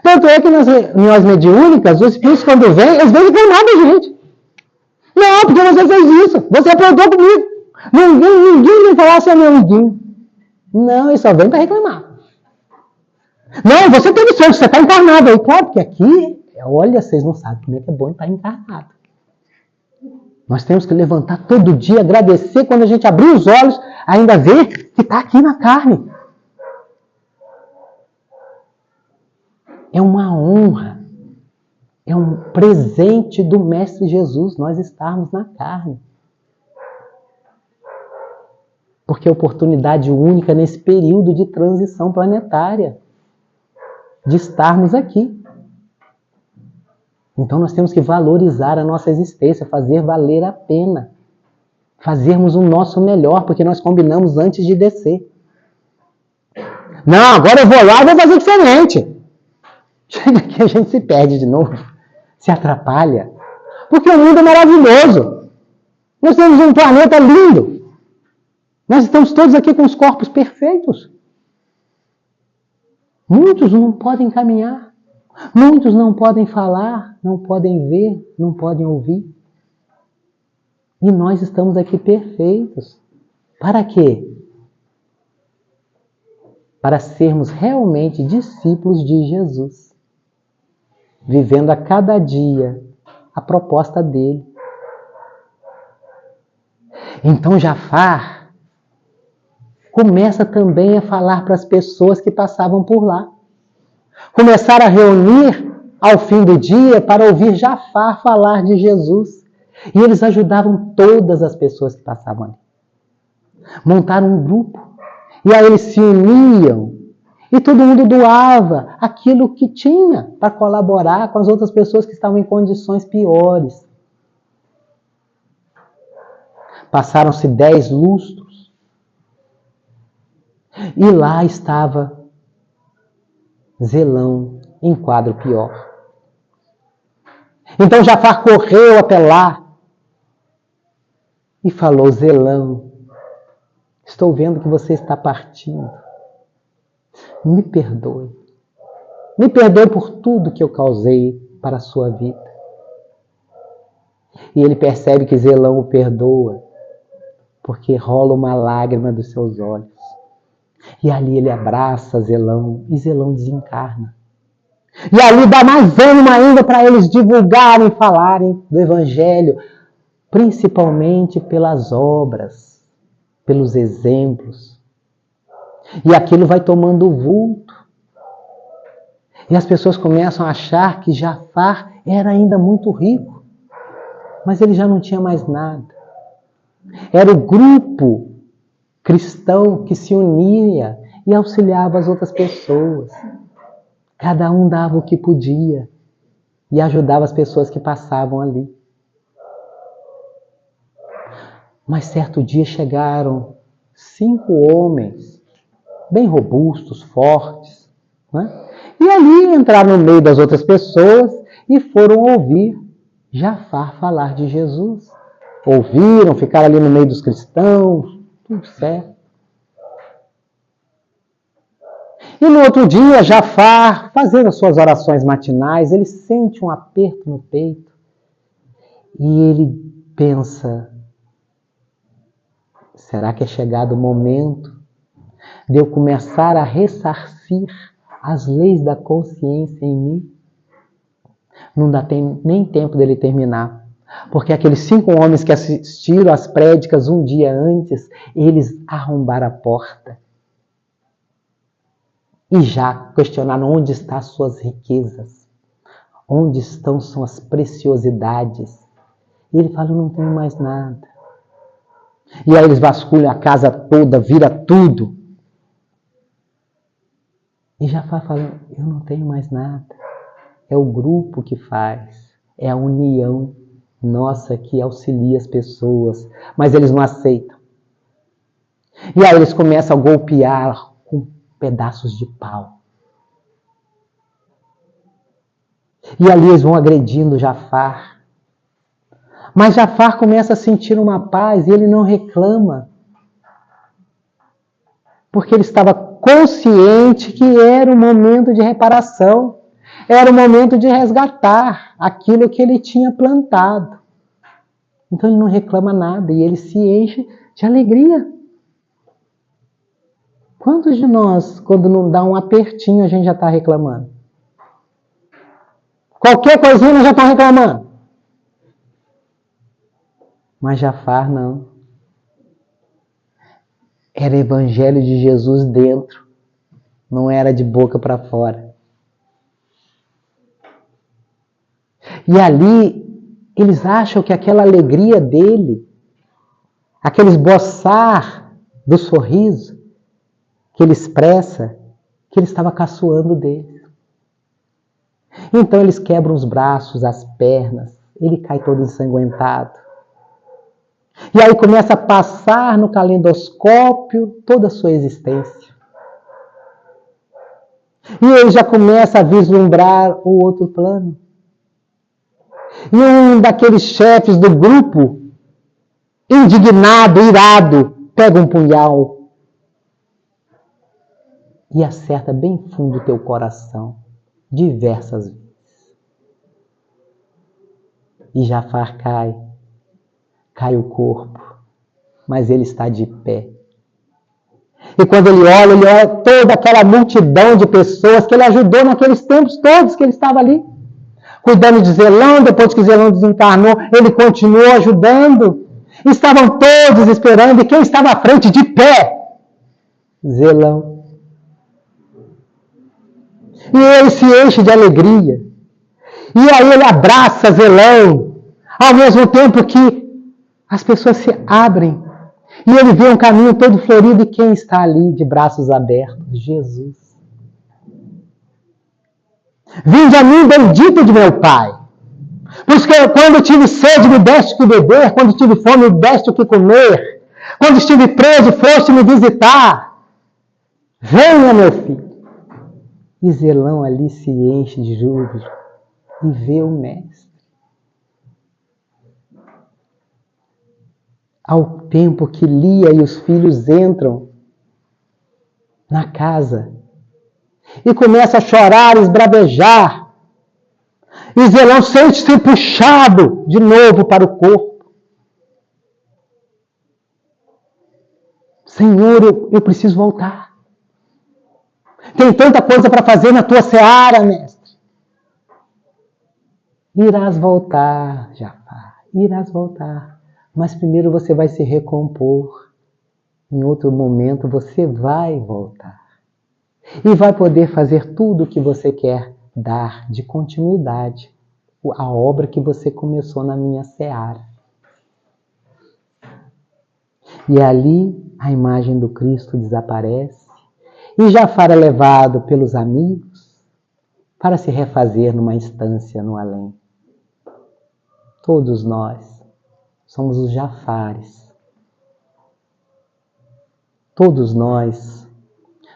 Tanto é que nas reuniões mediúnicas, os espíritos quando vêm, eles vêm reclamar da gente. Não, porque você fez isso, você aprontou comigo. Ninguém vem falar assim, meu amiguinho. Não, eles só vêm para reclamar. Não, você teve sorte, você está encarnado aí. Claro, porque aqui, olha, vocês não sabem como é que é bom estar encarnado. Nós temos que levantar todo dia, agradecer quando a gente abrir os olhos, ainda ver que está aqui na carne. É uma honra, é um presente do Mestre Jesus nós estarmos na carne. Porque é oportunidade única nesse período de transição planetária, de estarmos aqui. Então nós temos que valorizar a nossa existência, fazer valer a pena. Fazermos o nosso melhor, porque nós combinamos antes de descer. Não, agora eu vou lá e vou fazer diferente. Chega aqui, a gente se perde de novo, se atrapalha. Porque o mundo é maravilhoso. Nós temos um planeta lindo. Nós estamos todos aqui com os corpos perfeitos. Muitos não podem caminhar. Muitos não podem falar, não podem ver, não podem ouvir. E nós estamos aqui perfeitos. Para quê? Para sermos realmente discípulos de Jesus. Vivendo a cada dia a proposta dele. Então Jafar começa também a falar para as pessoas que passavam por lá. começaram a reunir ao fim do dia para ouvir Jafar falar de Jesus. E eles ajudavam todas as pessoas que passavam ali. Montaram um grupo. E aí eles se uniam. E todo mundo doava aquilo que tinha para colaborar com as outras pessoas que estavam em condições piores. Passaram-se 10 lustros. E lá estava Zelão em quadro pior. Então Jafar correu até lá e falou: Zelão, estou vendo que você está partindo. Me perdoe. Me perdoe por tudo que eu causei para a sua vida. E ele percebe que Zelão o perdoa, porque rola uma lágrima dos seus olhos. E ali ele abraça Zelão e Zelão desencarna. E ali dá mais ânimo ainda para eles divulgarem, falarem do Evangelho, principalmente pelas obras, pelos exemplos. E aquilo vai tomando vulto. E as pessoas começam a achar que Jafar era ainda muito rico, mas ele já não tinha mais nada. Era o grupo cristão que se unia e auxiliava as outras pessoas. Cada um dava o que podia e ajudava as pessoas que passavam ali. Mas certo dia chegaram 5 homens, bem robustos, fortes, né? E ali entraram no meio das outras pessoas e foram ouvir Jafar falar de Jesus. Ouviram, ficaram ali no meio dos cristãos, tudo certo. E no outro dia, Jafar, fazendo as suas orações matinais, ele sente um aperto no peito e ele pensa: será que é chegado o momento de eu começar a ressarcir as leis da consciência em mim? Não dá nem tempo dele terminar, porque aqueles 5 homens que assistiram às prédicas um dia antes, eles arrombaram a porta e já questionaram onde estão as suas riquezas, onde estão suas preciosidades. E ele fala: eu não tenho mais nada. E aí eles vasculham a casa toda, vira tudo. E Jafar fala: eu não tenho mais nada. É o grupo que faz, é a união nossa que auxilia as pessoas, mas eles não aceitam. E aí eles começam a golpear com pedaços de pau. E ali eles vão agredindo Jafar. Mas Jafar começa a sentir uma paz e ele não reclama, porque ele estava consciente que era o momento de reparação. Era o momento de resgatar aquilo que ele tinha plantado. Então ele não reclama nada e ele se enche de alegria. Quantos de nós, quando não dá um apertinho, a gente já está reclamando? Qualquer coisinha nós já estamos reclamando. Mas Jafar não. Era o Evangelho de Jesus dentro. Não era de boca para fora. E ali, eles acham que aquela alegria dele, aquele esboçar do sorriso que ele expressa, que ele estava caçoando deles. Então eles quebram os braços, as pernas, ele cai todo ensanguentado. E aí começa a passar no calendoscópio toda a sua existência. E ele já começa a vislumbrar o outro plano. E um daqueles chefes do grupo, indignado, irado, pega um punhal e acerta bem fundo o teu coração, diversas vezes. E Jafar cai o corpo, mas ele está de pé. E quando ele olha toda aquela multidão de pessoas que ele ajudou naqueles tempos todos que ele estava ali, cuidando de Zelão. Depois que Zelão desencarnou, ele continuou ajudando. Estavam todos esperando, e quem estava à frente de pé? Zelão. E ele se enche de alegria. E aí ele abraça Zelão, ao mesmo tempo que as pessoas se abrem. E ele vê um caminho todo florido, e quem está ali de braços abertos? Jesus. Vinde a mim, bendito de meu Pai. Porque quando tive sede, me deste o que beber. Quando tive fome, me deste o que comer. Quando estive preso, foste me visitar. Venha, meu filho. E Zelão ali se enche de júbilo e vê o mestre. Ao tempo que Lia e os filhos entram na casa e começa a chorar, esbravejar, e Zelão sente-se puxado de novo para o corpo. Senhor, eu preciso voltar. Tem tanta coisa para fazer na tua seara, mestre. Irás voltar, Jafar, irás voltar. Mas primeiro você vai se recompor. Em outro momento você vai voltar. E vai poder fazer tudo o que você quer dar de continuidade à obra que você começou na minha seara. E ali a imagem do Cristo desaparece e Jafar é levado pelos amigos para se refazer numa instância no além. Todos nós somos os Jafares. Todos nós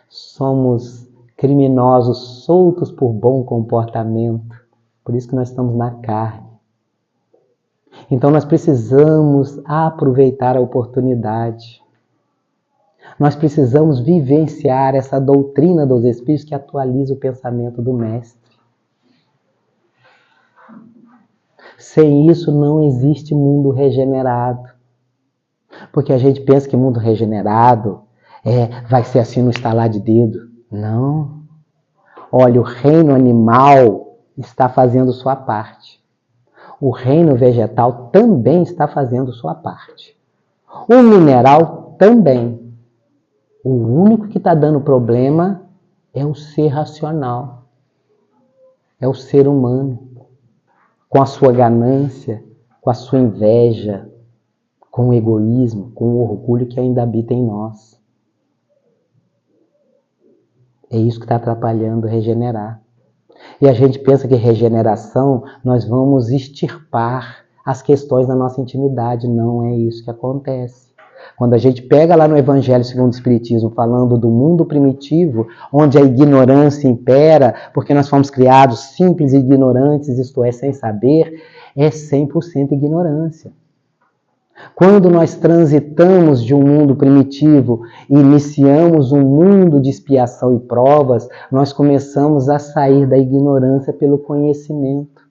somos criminosos soltos por bom comportamento. Por isso que nós estamos na carne. Então nós precisamos aproveitar a oportunidade. Nós precisamos vivenciar essa doutrina dos Espíritos que atualiza o pensamento do Mestre. Sem isso não existe mundo regenerado. Porque a gente pensa que mundo regenerado vai ser assim no estalar de dedo. Não. Olha, o reino animal está fazendo sua parte. O reino vegetal também está fazendo sua parte. O mineral também. O único que está dando problema é o ser racional. É o ser humano. Com a sua ganância, com a sua inveja, com o egoísmo, com o orgulho que ainda habita em nós. É isso que está atrapalhando regenerar. E a gente pensa que regeneração, nós vamos extirpar as questões da nossa intimidade. Não é isso que acontece. Quando a gente pega lá no Evangelho segundo o Espiritismo, falando do mundo primitivo, onde a ignorância impera, porque nós fomos criados simples e ignorantes, isto é, sem saber, é 100% ignorância. Quando nós transitamos de um mundo primitivo e iniciamos um mundo de expiação e provas, nós começamos a sair da ignorância pelo conhecimento.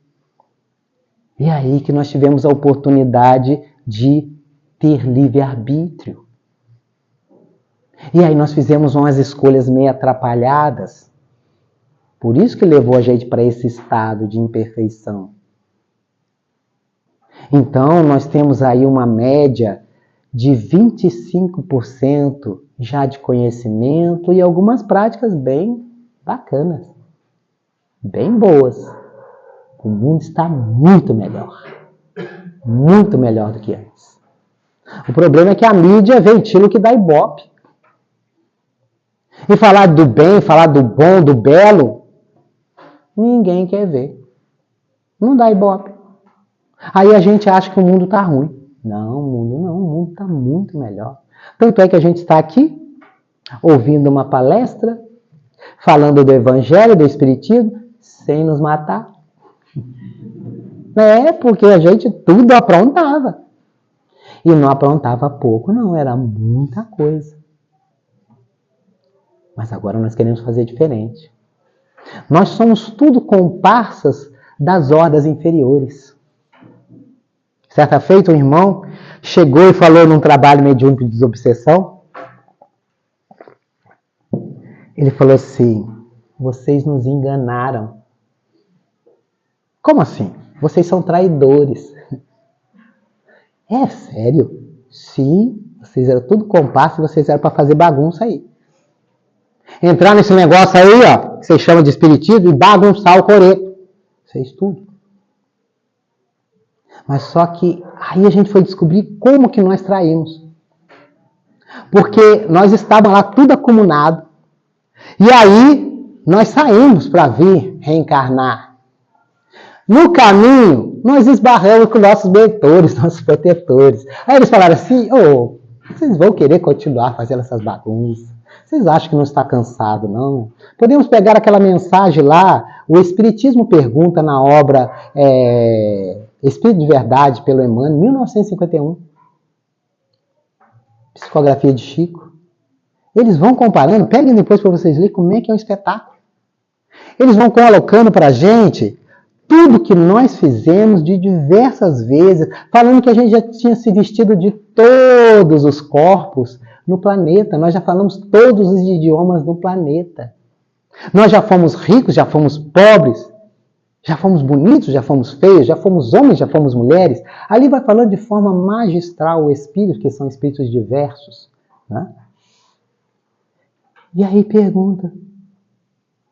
E é aí que nós tivemos a oportunidade de ter livre-arbítrio. E aí nós fizemos umas escolhas meio atrapalhadas. Por isso que levou a gente para esse estado de imperfeição. Então, nós temos aí uma média de 25% já de conhecimento e algumas práticas bem bacanas, bem boas. O mundo está muito melhor do que antes. O problema é que a mídia ventila o que dá ibope. E falar do bem, falar do bom, do belo, ninguém quer ver. Não dá ibope. Aí a gente acha que o mundo está ruim. Não, o mundo está muito melhor. Tanto é que a gente está aqui, ouvindo uma palestra, falando do Evangelho, do Espiritismo, sem nos matar. Porque a gente tudo aprontava. E não aprontava pouco, não, era muita coisa. Mas agora nós queremos fazer diferente. Nós somos tudo comparsas das hordas inferiores. Certa feita, um irmão chegou e falou num trabalho mediúnico de desobsessão. Ele falou assim: vocês nos enganaram. Como assim? Vocês são traidores. É sério? Sim, vocês eram tudo comparsa e vocês eram para fazer bagunça aí. Entrar nesse negócio aí, ó, que você chama de espiritismo, e bagunçar o coreto. Isso é estudo. Mas só que aí a gente foi descobrir como que nós traímos. Porque nós estávamos lá tudo acumulado. E aí nós saímos para vir reencarnar. No caminho, nós esbarramos com nossos mentores, nossos protetores. Aí eles falaram assim, vocês vão querer continuar fazendo essas bagunças? Vocês acham que não está cansado, não? Podemos pegar aquela mensagem lá, o Espiritismo Pergunta na obra Espírito de Verdade, pelo Emmanuel, 1951. Psicografia de Chico. Eles vão comparando, peguem depois para vocês lerem como é que é um espetáculo. Eles vão colocando para a gente tudo que nós fizemos de diversas vezes, falando que a gente já tinha se vestido de todos os corpos no planeta. Nós já falamos todos os idiomas do planeta. Nós já fomos ricos, já fomos pobres, já fomos bonitos, já fomos feios, já fomos homens, já fomos mulheres. Ali vai falando de forma magistral o espírito, que são espíritos diversos. Né? E aí pergunta,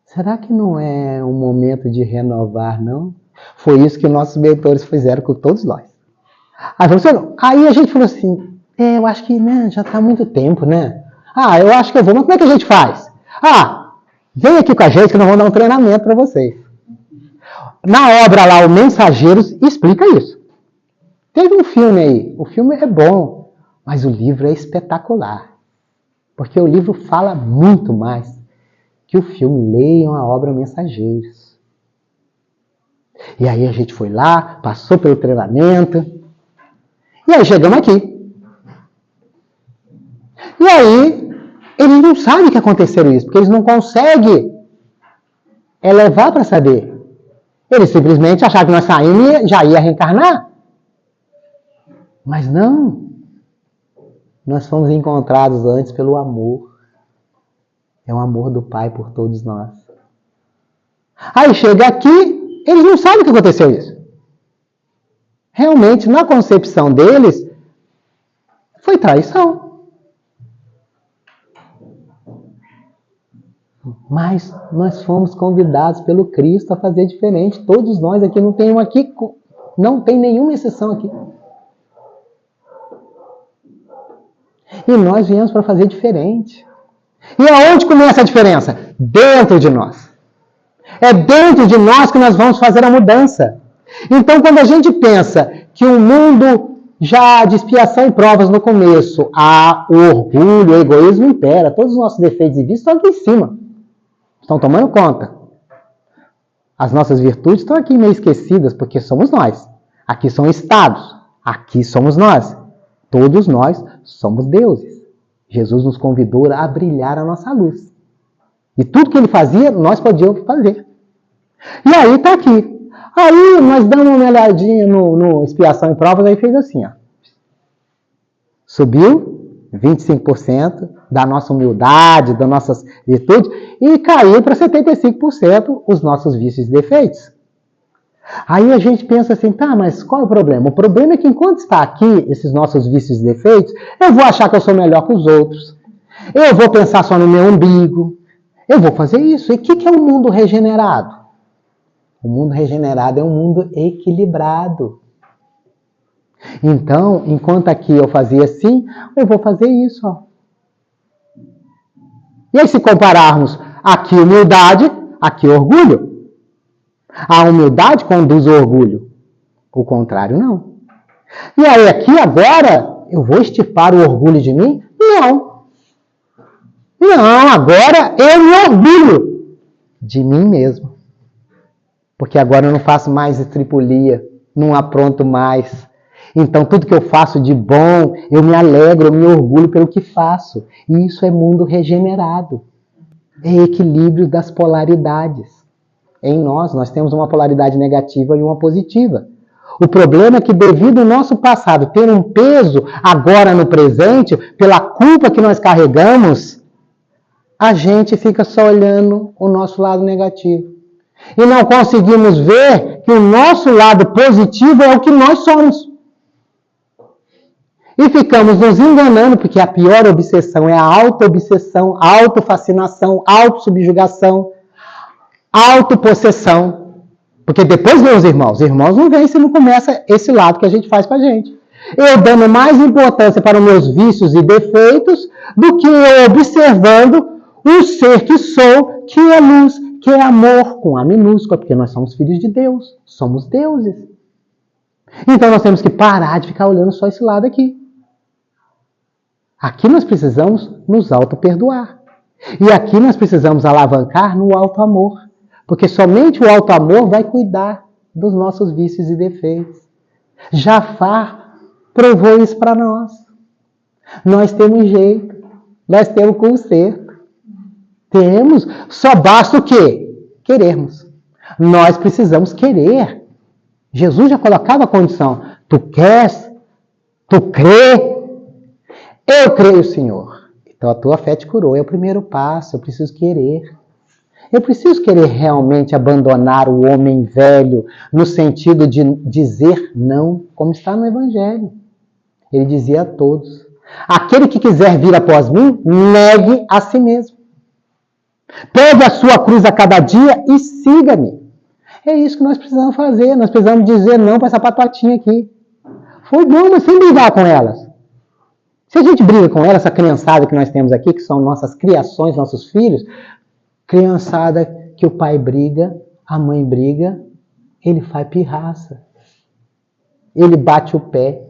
será que não é um momento de renovar, não? Foi isso que nossos mentores fizeram com todos nós. Aí a gente falou assim, eu acho que já está há muito tempo, né? Eu acho que eu vou, mas como é que a gente faz? Vem aqui com a gente que nós vamos dar um treinamento para vocês. Na obra lá, o Mensageiros, explica isso. Teve um filme aí, o filme é bom, mas o livro é espetacular. Porque o livro fala muito mais que o filme. Leiam a obra Mensageiros. E aí a gente foi lá, passou pelo treinamento, e aí chegamos aqui. E aí, eles não sabem que aconteceu isso, porque eles não conseguem levar para saber. Eles simplesmente acharam que nós saímos e já ia reencarnar. Mas não. Nós fomos encontrados antes pelo amor. É o amor do Pai por todos nós. Aí chega aqui, eles não sabem que aconteceu isso. Realmente, na concepção deles, foi traição. Mas nós fomos convidados pelo Cristo a fazer diferente. Todos nós aqui, não tem nenhuma exceção aqui. E nós viemos para fazer diferente. E aonde começa a diferença? Dentro de nós. É dentro de nós que nós vamos fazer a mudança. Então, quando a gente pensa que o mundo já de expiação e provas no começo, o orgulho, o egoísmo impera, todos os nossos defeitos e vícios estão aqui em cima. Estão tomando conta. As nossas virtudes estão aqui meio esquecidas, porque somos nós. Aqui são estados. Aqui somos nós. Todos nós somos deuses. Jesus nos convidou a brilhar a nossa luz. E tudo que ele fazia, nós podíamos fazer. E aí está aqui. Aí nós damos uma olhadinha no expiação e provas, aí fez assim, ó. Subiu 25% da nossa humildade, das nossas virtudes, e caiu para 75% os nossos vícios e defeitos. Aí a gente pensa assim, mas qual é o problema? O problema é que enquanto está aqui, esses nossos vícios e defeitos, eu vou achar que eu sou melhor que os outros, eu vou pensar só no meu umbigo, eu vou fazer isso. E o que é um mundo regenerado? O mundo regenerado é um mundo equilibrado. Então, enquanto aqui eu fazia assim, eu vou fazer isso. Ó. E aí, se compararmos aqui humildade, aqui orgulho. A humildade conduz ao orgulho. O contrário, não. E aí, aqui agora, eu vou extirpar o orgulho de mim? Não. Não, agora eu me orgulho de mim mesmo. Porque agora eu não faço mais estripulia, não apronto mais. Então, tudo que eu faço de bom, eu me alegro, eu me orgulho pelo que faço. E isso é mundo regenerado. É equilíbrio das polaridades. Em nós temos uma polaridade negativa e uma positiva. O problema é que, devido ao nosso passado ter um peso agora no presente, pela culpa que nós carregamos, a gente fica só olhando o nosso lado negativo. E não conseguimos ver que o nosso lado positivo é o que nós somos. E ficamos nos enganando, porque a pior obsessão é a auto-obsessão, autofascinação, autossubjugação, autopossessão. Porque depois vem os irmãos não vêm se não começa esse lado que a gente faz com a gente. Eu dando mais importância para os meus vícios e defeitos do que eu observando o ser que sou, que é luz, que é amor, com A minúscula, porque nós somos filhos de Deus, somos deuses. Então nós temos que parar de ficar olhando só esse lado aqui. Aqui nós precisamos nos auto-perdoar. E aqui nós precisamos alavancar no auto-amor. Porque somente o auto-amor vai cuidar dos nossos vícios e defeitos. Jafar provou isso para nós. Nós temos jeito. Nós temos conserto. Temos. Só basta o quê? Querermos. Nós precisamos querer. Jesus já colocava a condição. Tu queres? Tu crê? Eu creio, Senhor. Então a tua fé te curou. É o primeiro passo. Eu preciso querer. Eu preciso querer realmente abandonar o homem velho no sentido de dizer não, como está no Evangelho. Ele dizia a todos: aquele que quiser vir após mim, negue a si mesmo. Pegue a sua cruz a cada dia e siga-me. É isso que nós precisamos fazer. Nós precisamos dizer não para essa patotinha aqui. Foi bom, mas sem brigar com elas. Se a gente briga com ela, essa criançada que nós temos aqui, que são nossas criações, nossos filhos, criançada que o pai briga, a mãe briga, ele faz pirraça. Ele bate o pé.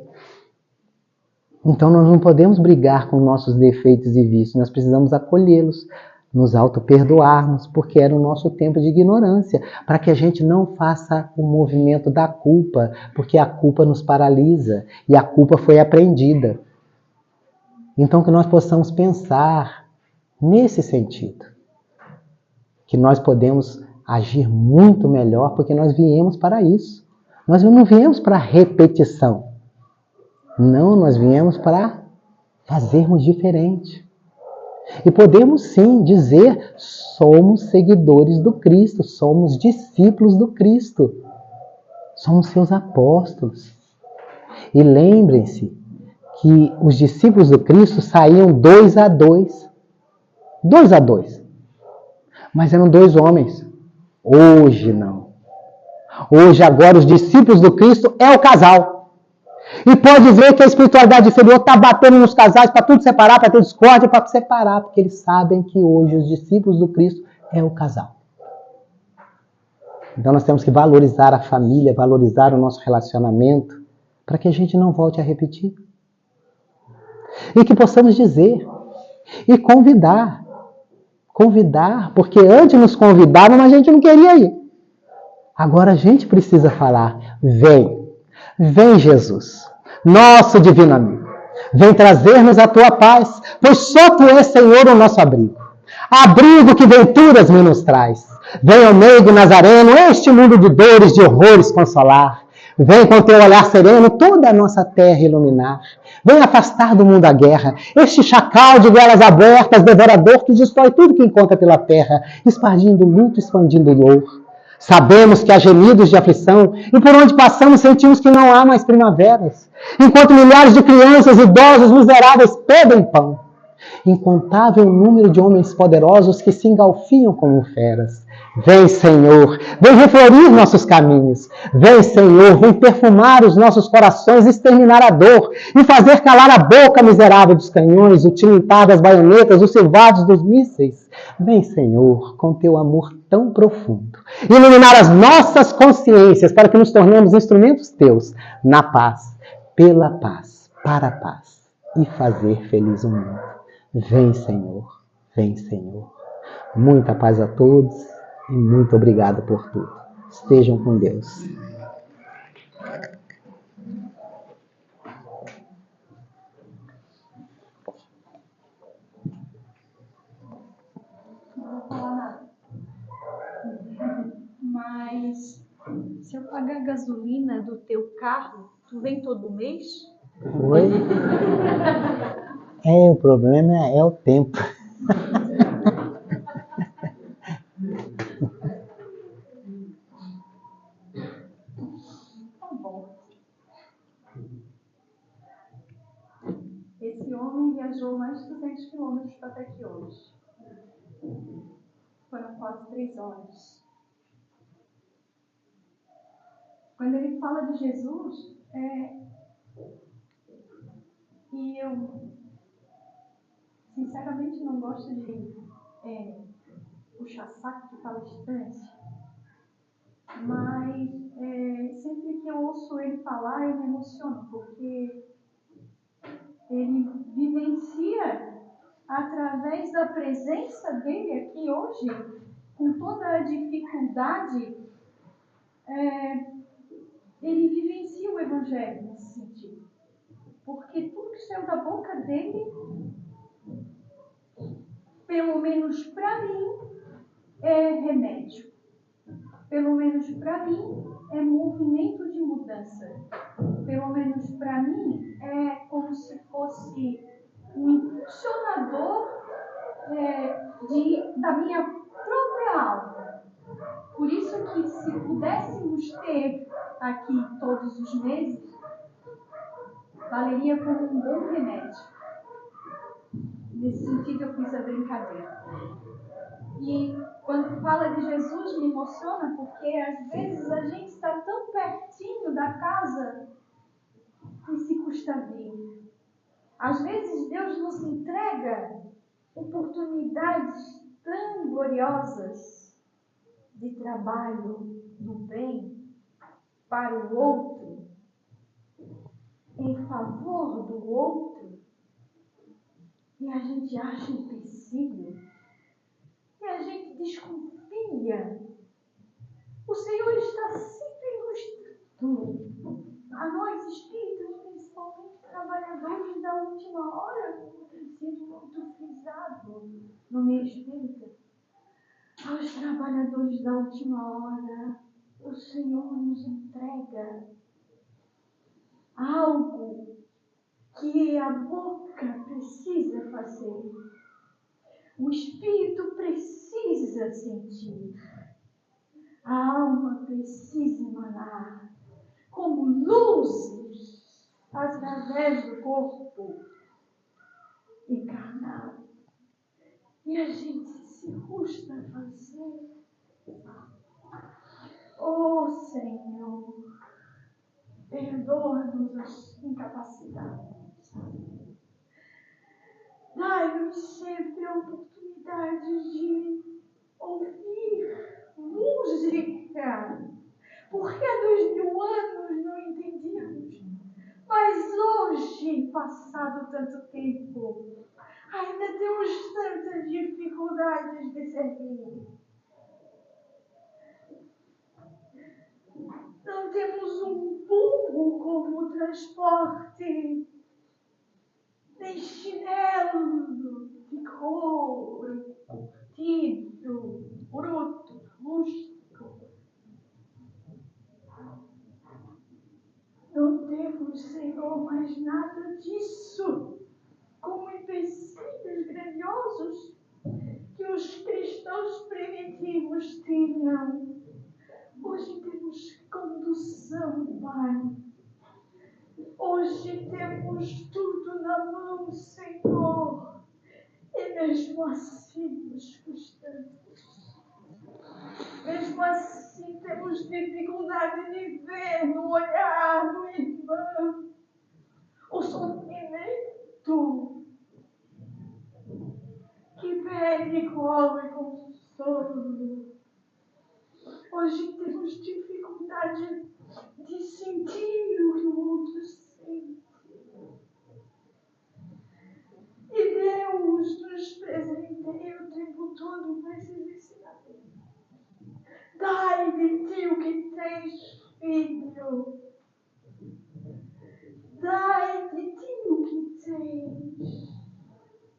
Então nós não podemos brigar com nossos defeitos e vícios, nós precisamos acolhê-los, nos auto-perdoarmos, porque era o nosso tempo de ignorância, para que a gente não faça o movimento da culpa, porque a culpa nos paralisa, e a culpa foi aprendida. Então que nós possamos pensar nesse sentido, que nós podemos agir muito melhor, porque nós viemos para isso. Nós não viemos para repetição. Não, nós viemos para fazermos diferente. E podemos sim dizer, somos seguidores do Cristo, somos discípulos do Cristo. Somos seus apóstolos. E lembrem-se que os discípulos do Cristo saíam 2 a 2. 2 a 2. Mas eram 2 homens. Hoje não. Hoje, agora, os discípulos do Cristo é o casal. E pode ver que a espiritualidade inferior está batendo nos casais para tudo separar, para ter discórdia, para separar, porque eles sabem que hoje os discípulos do Cristo é o casal. Então nós temos que valorizar a família, valorizar o nosso relacionamento, para que a gente não volte a repetir. E que possamos dizer e convidar. Convidar, porque antes nos convidavam, mas a gente não queria ir. Agora a gente precisa falar, vem, vem Jesus, nosso divino amigo, vem trazer-nos a tua paz, pois só tu és, Senhor, o nosso abrigo. Abrigo que venturas me nos traz. Vem, ó meigo Nazareno, este mundo de dores, de horrores consolar. Vem com teu olhar sereno toda a nossa terra iluminar. Vem afastar do mundo a guerra, este chacal de goelas abertas, devorador que destrói tudo que encontra pela terra, espargindo luto, expandindo dor. Sabemos que há gemidos de aflição e por onde passamos sentimos que não há mais primaveras. Enquanto milhares de crianças, idosos, miseráveis pedem pão. Incontável número de homens poderosos que se engalfiam como feras. Vem, Senhor, vem reflorir nossos caminhos. Vem, Senhor, vem perfumar os nossos corações, exterminar a dor e fazer calar a boca miserável dos canhões, o tilintar das baionetas, os silvados dos mísseis. Vem, Senhor, com teu amor tão profundo, iluminar as nossas consciências para que nos tornemos instrumentos teus na paz, pela paz, para a paz e fazer feliz o mundo. Vem, Senhor, vem, Senhor. Muita paz a todos e muito obrigado por tudo. Estejam com Deus.
Mas se eu pagar a gasolina do teu carro, tu vem todo mês?
Oi? O problema é o tempo.
Tá bom. homem viajou mais de 200 quilômetros para até aqui hoje. Foram quase 3 horas. Quando ele fala de Jesus, e eu sinceramente não gosto de puxar saco de palestrante, mas sempre que eu ouço ele falar, eu me emociono, porque ele vivencia através da presença dele aqui hoje, com toda a dificuldade, ele vivencia o Evangelho nesse sentido. Porque tudo que saiu da boca dele, pelo menos para mim, é remédio. Pelo menos para mim, é movimento de mudança. Pelo menos para mim, é como se fosse um impulsionador da minha própria alma. Por isso que se pudéssemos ter aqui todos os meses, valeria como um bom remédio. Nesse sentido eu fiz a brincadeira. E quando fala de Jesus me emociona, porque às vezes a gente está tão pertinho da casa que se custa vir. Às vezes Deus nos entrega oportunidades tão gloriosas de trabalho do bem para o outro, em favor do outro, e a gente acha impossível, e a gente desconfia. O Senhor está sempre mostrando a nós espíritos, principalmente trabalhadores da última hora, como tem sido muito frisado no meio espírita. Aos trabalhadores da última hora, o Senhor nos entrega algo que a boca precisa fazer. O espírito precisa sentir. A alma precisa emanar como luzes através do corpo encarnado. E a gente se custa a fazer. Oh, Senhor, perdoa-nos as incapacidades. Dai-nos sempre a oportunidade de ouvir música. Porque há 2000 anos não entendíamos. Mas hoje, passado tanto tempo, ainda temos tantas dificuldades de servir. Não temos um burro como transporte, nem chinelo de couro, curtido, bruto, rústico. Não temos, Senhor, mais nada disso, como empecilhos grandiosos que os cristãos primitivos tinham. Hoje temos condução, Pai. Hoje temos tudo na mão, Senhor. E mesmo assim nos custamos. Mesmo assim temos dificuldade de ver no olhar do irmão o sofrimento que pede colo e consolo. Hoje temos dificuldade de sentir o que o outro sente. E Deus nos presenteia o tempo todo com esses ensinamentos. Dai de ti o que tens, filho. Dai de ti o que tens.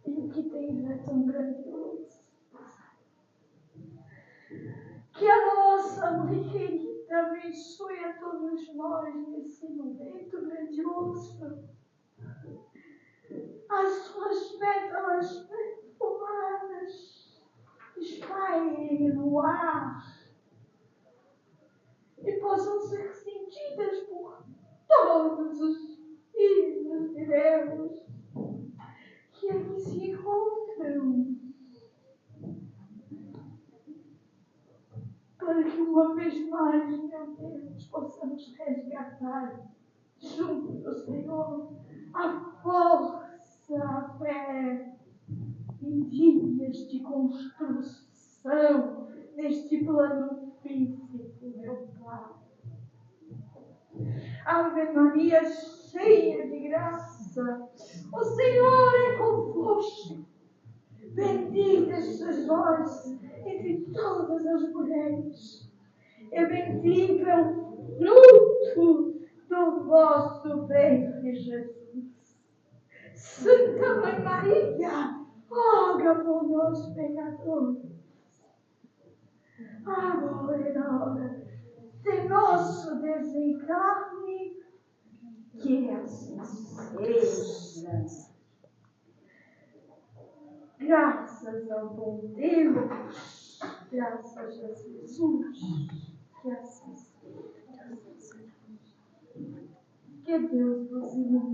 E o que tens é tão grandioso. Que a nossa Mãe querida abençoe a todos nós nesse momento grandioso. As suas pétalas perfumadas espalhem no ar e possam ser sentidas por todos os filhos de Deus vez mais, meu Deus, possamos resgatar junto do Senhor a força, a fé em dias de construção neste plano físico, meu Pai. Ave Maria, cheia de graça, o Senhor é convosco. Bendita sois vós entre todas as mulheres, e bendito é o fruto do vosso ventre, Jesus. Santa Mãe Maria, roga por nós, pecadores, agora e na hora de nosso desencarne, que assim seja. Graças ao bom Deus, graças a Jesus, que assim seja. Que Deus vos ilumine.